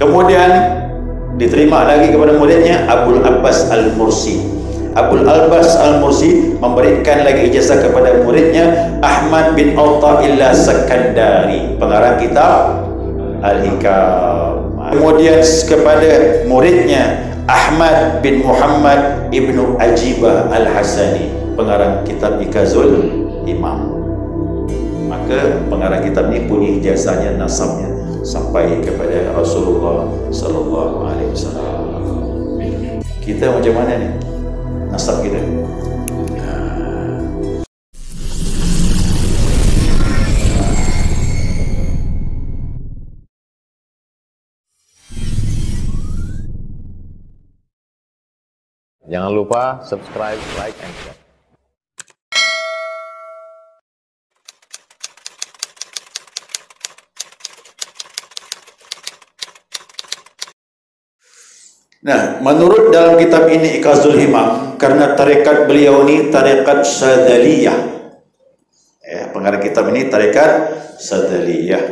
Kemudian diterima lagi kepada muridnya Abul Abbas Al-Mursi. Abul Abbas Al-Mursi memberikan lagi ijazah kepada muridnya Ahmad bin Atha'illah Sakandari, pengarang kitab Al-Hikam. Kemudian kepada muridnya Ahmad bin Muhammad ibnu Ajibah Al-Hasani, pengarang kitab Ikazul Imam. Maka pengarang kitab ini punya ijazahnya, nasabnya sampai kepada Rasulullah sallallahu alaihi wasallam. Kita macam mana ni nasab kita? Jangan lupa subscribe, like, and share. Nah, menurut dalam kitab ini Ikazul Himam, karena tarekat beliau ini tarekat Sadaliyah. Pengarang kitab ini tarekat Sadaliyah.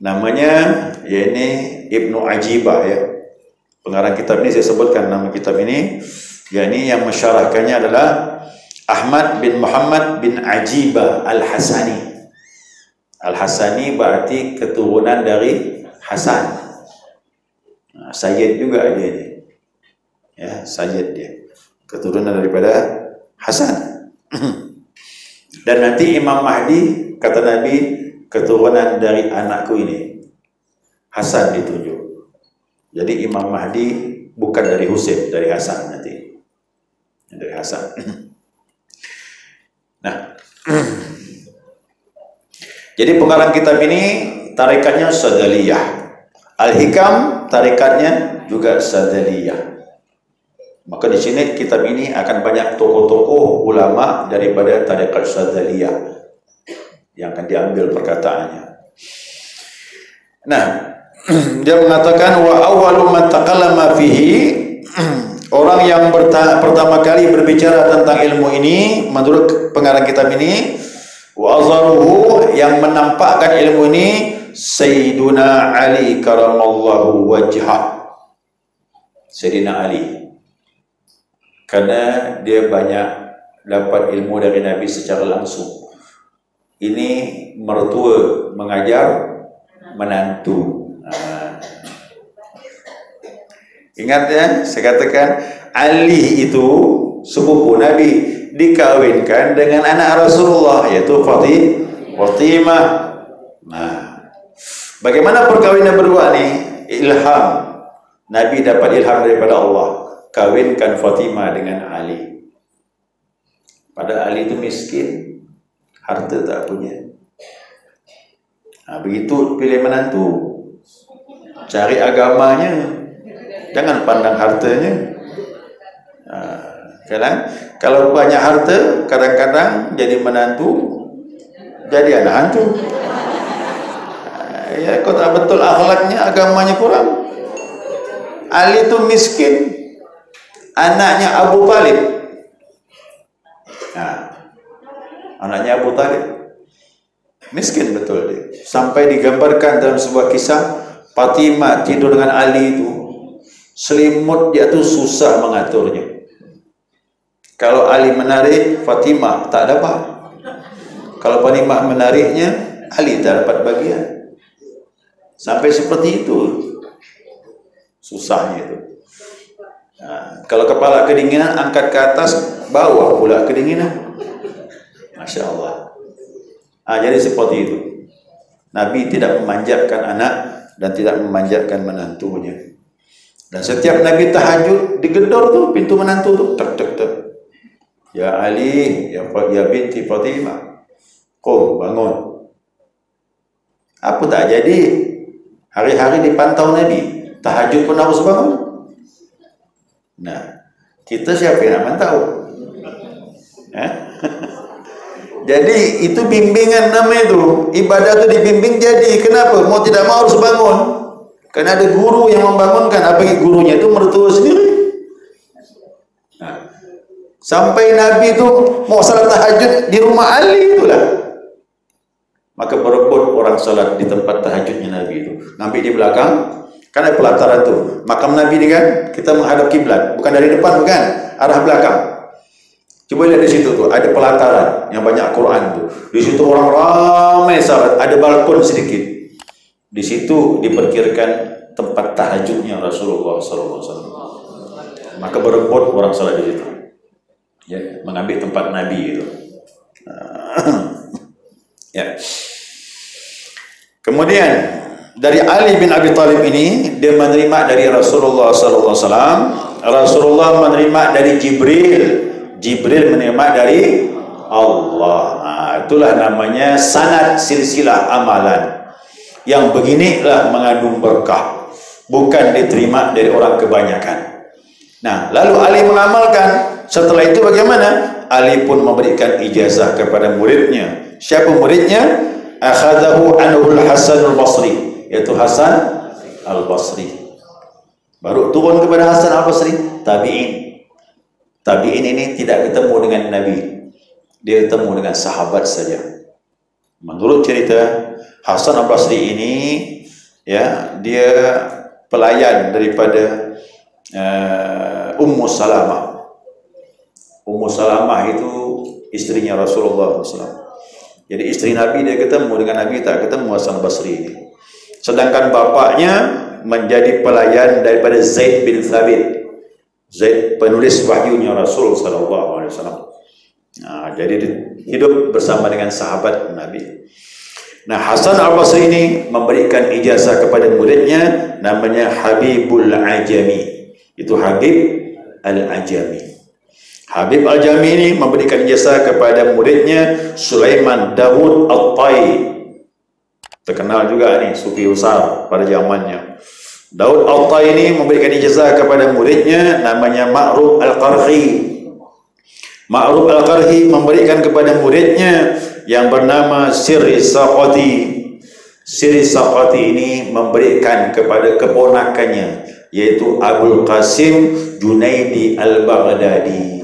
Namanya yakni Ibnu Ajibah ya. Pengarang kitab ini saya sebutkan nama kitab ini, yakni yang mensyarahkannya adalah Ahmad bin Muhammad bin Ajibah Al-Hasani. Al-Hasani berarti keturunan dari Hasan. Sayyid juga dia ni. Ya, Sayyid dia. Keturunan daripada Hasan. Dan nanti Imam Mahdi, kata Nabi, keturunan dari anakku ini. Hasan ditunjuk. Jadi Imam Mahdi bukan dari Husain, dari Hasan nanti. Dari Hasan. Nah. Jadi pengarang kitab ini tarikatnya Sadaliyah. Al-Hikam tarikatnya juga Sadaliyah. Maka di sini kitab ini akan banyak tokoh-tokoh ulama daripada tarikat Sadaliyah yang akan diambil perkataannya. Nah, dia mengatakan wa awwalu man takallama fihi, orang yang pertama kali berbicara tentang ilmu ini menurut pengarang kitab ini, wa azharuhu, yang menampakkan ilmu ini Sayyiduna Ali karamallahu wajhah. Sayyidina Ali, karena dia banyak dapat ilmu dari Nabi secara langsung. Ini mertua mengajar menantu. Ingat ya, saya katakan Ali itu sepupu Nabi, dikawinkan dengan anak Rasulullah, yaitu Fatimah. Nah, bagaimana perkawinan berdua nih? Ilham. Nabi dapat ilham daripada Allah, kawinkan Fatimah dengan Ali. Padahal Ali itu miskin, harta tak punya. Nah, begitu pilih menantu, cari agamanya, jangan pandang hartanya. Kalau banyak harta, kadang-kadang jadi menantu, jadi anak hantu. Ya, kau tak betul akhlaknya, agamanya kurang. Ali itu miskin, anaknya Abu Talib. Nah, anaknya Abu Talib miskin betul dia. Sampai digambarkan dalam sebuah kisah, Fatimah tidur dengan Ali itu, selimut dia tuh susah mengaturnya. Kalau Ali menarik, Fatimah tak dapat. Kalau Fatimah menariknya, Ali tak dapat bagian. Sampai seperti itu susahnya itu. Nah, kalau kepala kedinginan, angkat ke atas, bawah pula kedinginan. Masya Allah. Nah, jadi seperti itu. Nabi tidak memanjatkan anak dan tidak memanjatkan menantunya. Dan setiap Nabi tahajud, digedor tuh pintu menantu tuh, tek tek tek. Ya Ali, ya binti Fatimah, qum, bangun. Apa tak jadi? Hari-hari dipantau Nabi, tahajud pun harus bangun. Nah, kita siapa yang nak mantau? Jadi itu bimbingan namanya itu. Ibadah itu dibimbing jadi. Kenapa? Mau tidak mau harus bangun. Karena ada guru yang membangunkan. Apalagi gurunya itu mertua sendiri. Nah, sampai Nabi itu mau salat tahajud di rumah Ali itulah. Maka berebut orang salat di tempat tahajudnya Nabi itu. Nabi di belakang, Kan ada pelataran tu. Makam Nabi ni kan, kita menghadap kiblat, bukan dari depan, bukan, arah belakang. Coba lihat di situ tu, ada pelataran yang banyak Quran tu. Di situ orang ramai sahabat, ada balkon sedikit. Di situ diperkirakan tempat tahajudnya Rasulullah SAW. Maka berebut orang salat di situ. Ya, mengambil tempat Nabi itu. Ya. Kemudian dari Ali bin Abi Thalib ini, dia menerima dari Rasulullah SAW. Rasulullah menerima dari Jibril. Jibril menerima dari Allah. Nah, itulah namanya sanad silsilah amalan. Yang beginilah mengandung berkah, bukan diterima dari orang kebanyakan. Nah, lalu Ali mengamalkan. Setelah itu bagaimana? Ali pun memberikan ijazah kepada muridnya. Siapa muridnya? Akhadahu anhu al-Hasan al-Basri, yaitu Hasan al-Basri. Baru turun kepada Hasan al-Basri, tabi'in. Tabi'in ini tidak ketemu dengan Nabi, dia ketemu dengan sahabat saja. Menurut cerita, Hasan al-Basri ini, ya, dia pelayan daripada Ummu Salamah. Ummu Salamah itu istrinya Rasulullah SAW. Jadi istri Nabi dia ketemu dengan Nabi, tak ketemu Hasan al-Basri ini. Sedangkan bapaknya menjadi pelayan daripada Zaid bin Thabit. Zaid penulis wahyunya Rasul SAW. Nah, jadi hidup bersama dengan sahabat Nabi. Nah, Hasan al-Basri ini memberikan ijazah kepada muridnya, namanya Habibul Ajami. Itu Habib al-Ajami. Habib al-Ajami ini memberikan ijazah kepada muridnya Sulaiman Dawud At-Tai. Terkenal juga ni, sufi besar pada zamannya. Daud At-Tai ini memberikan ijazah kepada muridnya, namanya Ma'ruf al-Qarhi. Ma'ruf al-Qarhi memberikan kepada muridnya yang bernama Sirri Saqati. Sirri Saqati ini memberikan kepada keponakannya, yaitu Abul Qasim Junaidi al-Baghdadi.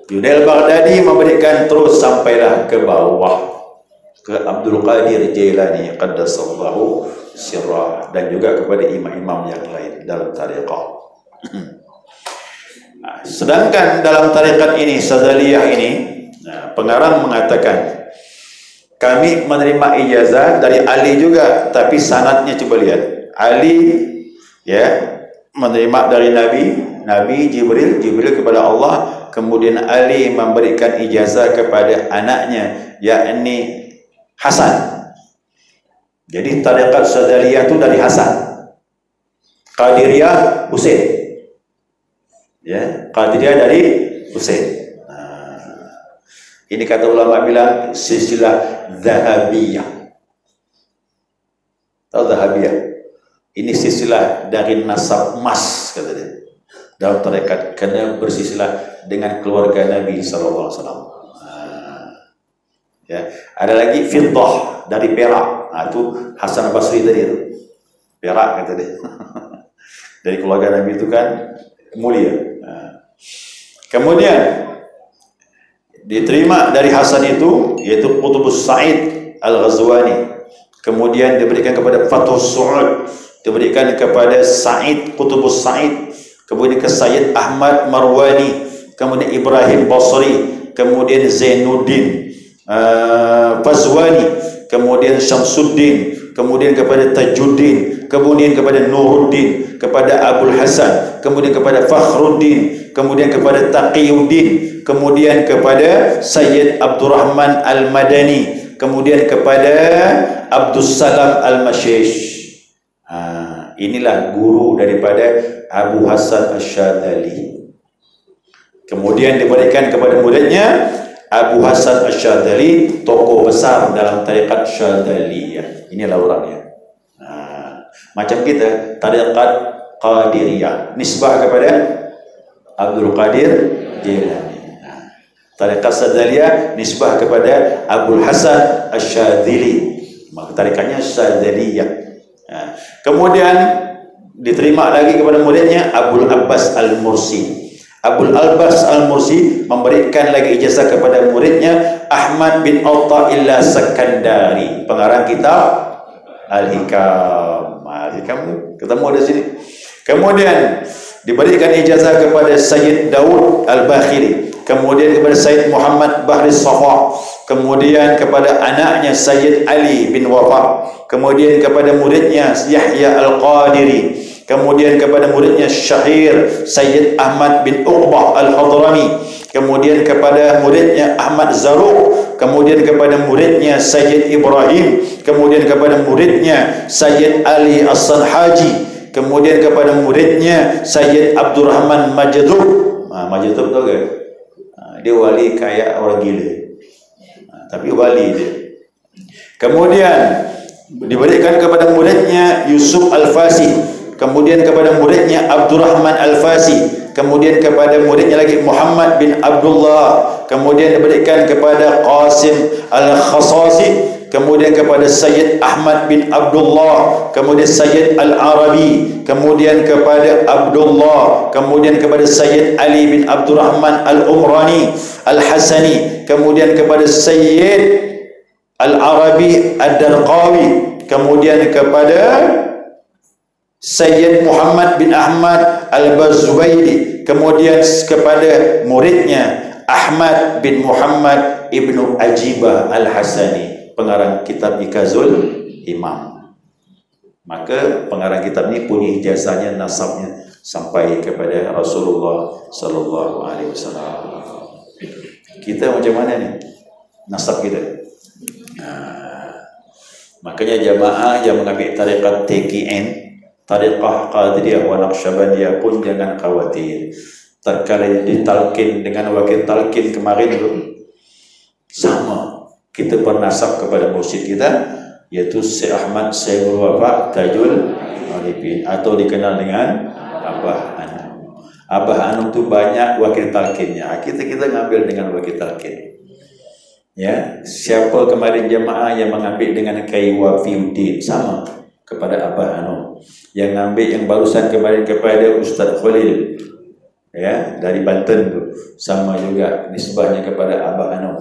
Junaid al-Baghdadi memberikan terus sampailah ke bawah, ke Abdul Qadir Jailani qaddasallahu sirrah, dan juga kepada imam-imam yang lain dalam tariqah. Sedangkan dalam tarikat ini, Sadzaliyah ini, pengarang mengatakan, kami menerima ijazah dari Ali juga, tapi sanadnya coba lihat. Ali, ya, menerima dari Nabi Jibril kepada Allah, kemudian Ali memberikan ijazah kepada anaknya, yakni Hasan. Jadi tarikat Sadzaliyah itu dari Hasan. Qadiriyah Husain. Ya, Qadiriyah dari Husain. Ini kata ulama bilang silsilah Zahabiyah. Tahu Zahabiyah? Ini silsilah dari nasab emas, kata dia. Dalam tarekat, kena bersilsilah dengan keluarga Nabi SAW. Ya, ada lagi fiddah dari perak. Itu Hasan al-Basri tadi itu. Perak, kata dia. Dari keluarga Nabi itu kan mulia. Kemudian diterima dari Hasan itu, yaitu Qutbus Sa'id Al-Ghazwani. Kemudian diberikan kepada Fathus Su'ud, diberikan kepada Sa'id Qutbus Sa'id, kemudian ke Sayyid Ahmad Marwani, kemudian Ibrahim Basri, kemudian Zainuddin Fazwani, kemudian Syamsuddin, kemudian kepada Tajuddin, kemudian kepada Nuruddin, kepada Abul Hasan, kemudian kepada Fakhruddin, kemudian kepada Taqiyuddin, kemudian kepada Sayyid Abdurrahman Al-Madani, kemudian kepada Abdus Salam Al-Mashish. Inilah guru daripada Abu Hasan Asy-Syadzali. Kemudian diberikan kepada muridnya Abu Hasan Asy-Syadzali, tokoh besar dalam tarikat Syadzaliyah. Inilah orangnya. Macam kita, tarikat Qadiriyah, nisbah kepada Abdul Qadir Jailani. Tarikat Syadzaliyah nisbah kepada Abu Hasan Asy-Syadzali. Maka tarikatnya Syadzaliyah. Kemudian diterima lagi kepada muridnya Abul Abbas Al-Mursi. Abul Abbas Al-Mursi memberikan lagi ijazah kepada muridnya Ahmad bin Atha'illah Sakandari, pengarang kitab Al-Hikam. Al-Hikam ketemu di sini. Kemudian diberikan ijazah kepada Sayyid Daud Al-Bakhili, kemudian kepada Sayyid Muhammad Bahri Safa, kemudian kepada anaknya Sayyid Ali bin Wafa, kemudian kepada muridnya Yahya Al-Qadiri, kemudian kepada muridnya Syahir Sayyid Ahmad bin Uqbah Al-Hadrami, kemudian kepada muridnya Ahmad Zaruq, kemudian kepada muridnya Sayyid Ibrahim, kemudian kepada muridnya Sayyid Ali As-Sanhaji, kemudian kepada muridnya Sayyid Abdurrahman Majdub. Majdub tahu ke? Dia wali kayak orang gila, tapi wali dia. Kemudian diberikan kepada muridnya Yusuf Al-Fasi, kemudian kepada muridnya Abdurrahman Al-Fasi, kemudian kepada muridnya lagi Muhammad bin Abdullah, kemudian diberikan kepada Qasim Al-Khasasi, kemudian kepada Sayyid Ahmad bin Abdullah, kemudian Sayyid Al-Arabi, kemudian kepada Abdullah, kemudian kepada Sayyid Ali bin Abdurrahman Al-Umrani Al-Hasani, kemudian kepada Sayyid Al-Arabi Ad-Darqawi, kemudian kepada Sayyid Muhammad bin Ahmad Al-Bazubaidi, kemudian kepada muridnya Ahmad bin Muhammad Ibnu Ajibah Al-Hasani, pengarang kitab Ikazul Imam. Maka pengarang kitab ini punya ijazahnya, nasabnya sampai kepada Rasulullah sallallahu alaihi wasallam. Kita macam mana ni nasab kita? Makanya jamaah yang mengambil tariqat TKN, tariqah Qadiriyah wa Naqsyabandiyah pun jangan khawatir. Terkala ditalkin dengan wakil talkin kemarin itu sama. Kita bernasab kepada mursyid kita, yaitu Syekh Ahmad Sayyidul Wafa Tajul Arifin, atau dikenal dengan Abah Anum. Abah Anum tu banyak wakil talkinnya. Kita ngambil dengan wakil talkin. Ya, siapa kemarin jemaah yang mengambil dengan Kiai Wafiuddin sama kepada Abah Anum. Yang ngambil yang barusan kemarin kepada Ustaz Khalil, ya, dari Banten tu sama juga nisbahnya kepada Abah Anum.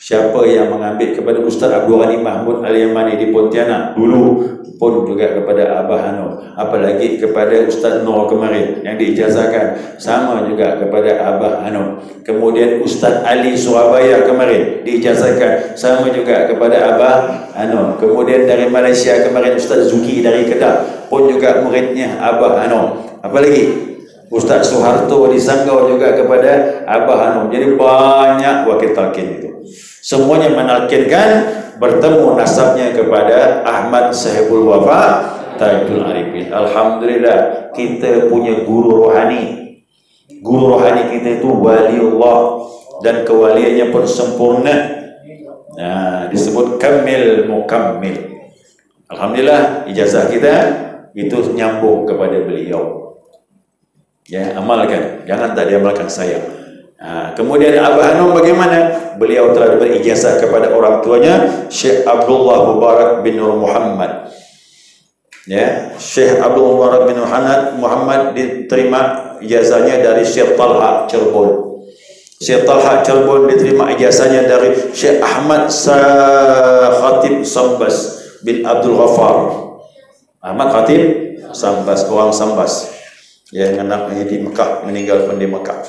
Siapa yang mengambil kepada Ustaz Abdul Ghani Mahmud Al-Yamani di Pontianak dulu pun juga kepada Abah Anum. Apalagi kepada Ustaz Nur kemarin yang diijazahkan sama juga kepada Abah Anum. Kemudian Ustaz Ali Surabaya kemarin diijazahkan sama juga kepada Abah Anum. Kemudian dari Malaysia kemarin Ustaz Zuki dari Kedah pun juga muridnya Abah Anum. Apalagi Ustaz Soeharto di Sanggau juga kepada Abah Anum. Jadi banyak wakil talqin itu. Semuanya menalkinkan, bertemu nasabnya kepada Ahmad Sahibul Wafa Tajul Arifin. Alhamdulillah kita punya guru rohani. Guru rohani kita itu waliullah dan kewaliannya pun sempurna. Nah, disebut kamil mukammil. Alhamdulillah ijazah kita itu nyambung kepada beliau. Ya, amalkan, jangan tak diamalkan sayang. Kemudian Abah Anum bagaimana? Beliau telah diberi ijazah kepada orang tuanya Syekh Abdullah Mubarak bin Nur Muhammad. Ya, Syekh Abdul Mubarak bin Muhammad diterima ijazahnya dari Syekh Talha Cirebon. Syekh Talha Cirebon diterima ijazahnya dari Syekh Ahmad Khatib Sambas bin Abdul Ghaffar. Ahmad Khatib Sambas, orang Sambas yang anaknya di Mekah, meninggal pun di Mekah.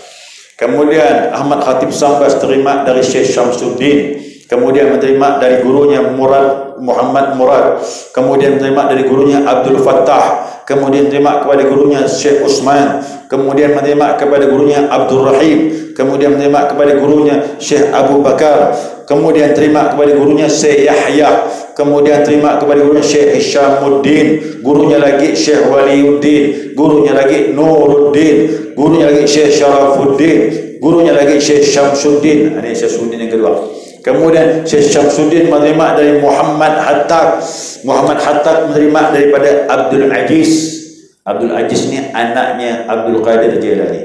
Kemudian Ahmad Khatib Sambas terima dari Syekh Syamsuddin, kemudian menerima dari gurunya Muhammad Murad, kemudian menerima dari gurunya Abdul Fattah, kemudian menerima kepada gurunya Syekh Usman, kemudian menerima kepada gurunya Abdul Rahim, kemudian menerima kepada gurunya Syekh Abu Bakar, kemudian terima kepada gurunya Syekh Yahya, kemudian terima kepada gurunya Syekh Hishamuddin, gurunya lagi Syekh Waliuddin, gurunya lagi Nuruddin, gurunya lagi Syekh Syarafuddin, gurunya lagi Syekh Syamsuddin. Ini Syekh Syamsuddin yang kedua. Kemudian Syekh Syamsuddin menerima dari Muhammad Hattab. Muhammad Hattab menerima daripada Abdul Aziz. Abdul Aziz ni anaknya Abdul Qadir Jailani.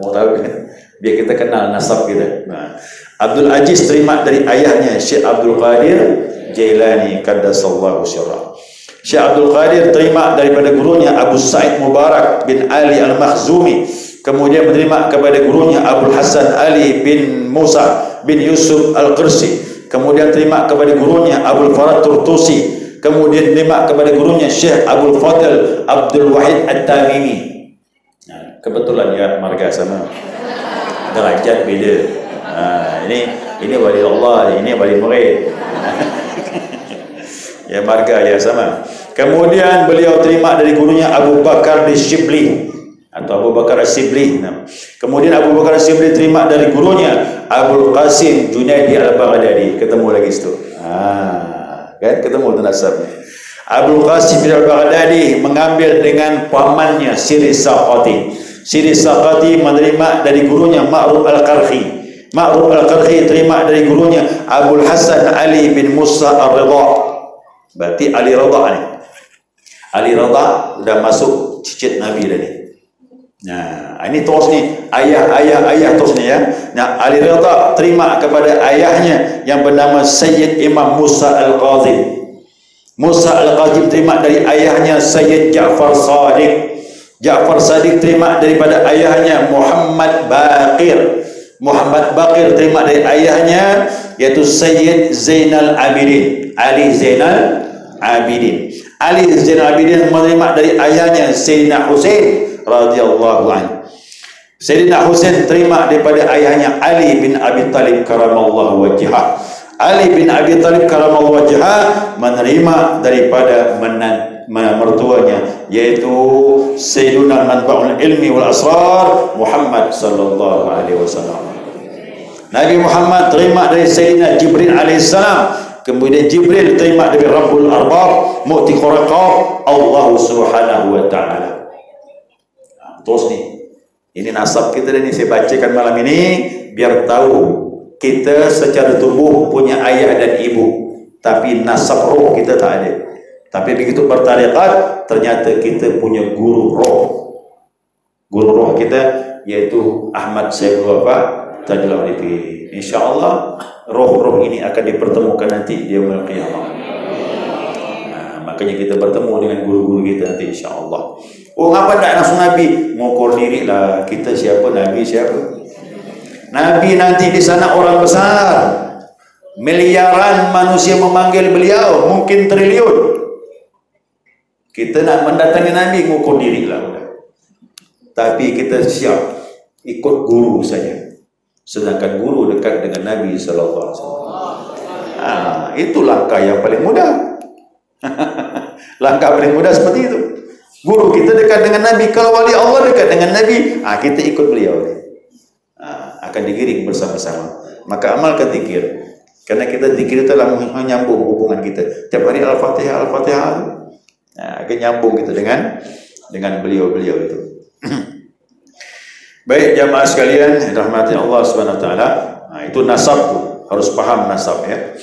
Mau tahu kan? Biar kita kenal nasab kita. Abdul Aziz terima dari ayahnya Syekh Abdul Qadir Jailani qaddasallahu sirrah. Syekh Abdul Qadir terima daripada gurunya Abu Sa'id Mubarak bin Ali Al-Makhzumi, kemudian menerima kepada gurunya Abdul Hasan Ali bin Musa bin Yusuf Al-Qursi, kemudian terima kepada gurunya Abdul Farad Turtusi, kemudian terima kepada gurunya Syekh Abdul Fadl Abdul Wahid At-Tamimi. Nah, kebetulan ya marga sama, derajat beda. Ini wali Allah, ini wali murid. Ya marga ya sama. Kemudian beliau terima dari gurunya Abu Bakar Shibli atau Abu Bakar Shibli. Kemudian Abu Bakar Shibli terima dari gurunya Abdul Qasim Junaidi Al-Baghdadi. Ketemu lagi situ. Kan ketemu tu nasabnya. Abdul Qasim Al-Baghdadi mengambil dengan pamannya Siri Saqati. Siri Saqati menerima dari gurunya Ma'ruf Al-Qarhi. Ma'ruf Al-Qarhi terima dari gurunya Abdul Hasan Ali bin Musa Ar-Ridha. Berarti Ali Ridha ni. Ali Ridha dah masuk cicit Nabi dah ni. Nah, ini terus ni ayah terus ni ya. Nah, Ali Ridha terima kepada ayahnya yang bernama Sayyid Imam Musa Al-Qazim. Musa Al-Qazim terima dari ayahnya Sayyid Ja'far Sadiq. Ja'far Sadiq terima daripada ayahnya Muhammad Baqir. Muhammad Baqir terima dari ayahnya yaitu Sayyid Zainal Abidin, Ali Zainal Abidin. Ali Zainal Abidin menerima dari ayahnya Sayyidina Husain radhiyallahu anhu. Sayyidina Husain terima daripada ayahnya Ali bin Abi Talib karamallahu wajhah. Ali bin Abi Talib karamallahu wajhah menerima daripada mertuanya yaitu Sayyiduna Manba'ul Ilmi wal Asrar Muhammad sallallahu alaihi wasallam. Nabi Muhammad terima dari Sayyidina Jibril alaihissalam, kemudian Jibril terima dari Rabbul Arbab Mu'ti Khuraqab Allah subhanahu wa ta'ala. Terus nih, ini nasab kita ni saya bacakan malam ini biar tahu kita secara tubuh punya ayah dan ibu, tapi nasab roh kita tak ada. Tapi begitu bertarikat, ternyata kita punya guru roh. Guru roh kita yaitu Ahmad Sayyidul Wafah Tajul Arifin. InsyaAllah roh-roh ini akan dipertemukan nanti di yaumul qiyamah. Makanya kita bertemu dengan guru-guru kita nanti insyaAllah. Oh, ngapa tak nafsu Nabi? Mengukur diri lah. Kita siapa? Nabi siapa? Nabi nanti di sana orang besar. Miliaran manusia memanggil beliau, mungkin triliun. Kita nak mendatangi Nabi, mengukur diri lah. Tapi kita siap ikut guru saja. Sedangkan guru dekat dengan Nabi sallallahu alaihi wasallam. Itu langkah yang paling mudah. Langkah paling mudah seperti itu. Guru kita dekat dengan Nabi, kalau wali Allah dekat dengan Nabi, kita ikut beliau. Akan digiring bersama-sama. Maka amalkan zikir. Karena kita zikir itu adalah menyambung hubungan kita. Tiap hari Al-Fatihah, Al-Fatihah. Akan nyambung kita dengan beliau-beliau itu. Baik jamaah sekalian, rahmati Allah Subhanahu wa taala. Itu nasab tu, harus paham nasab ya.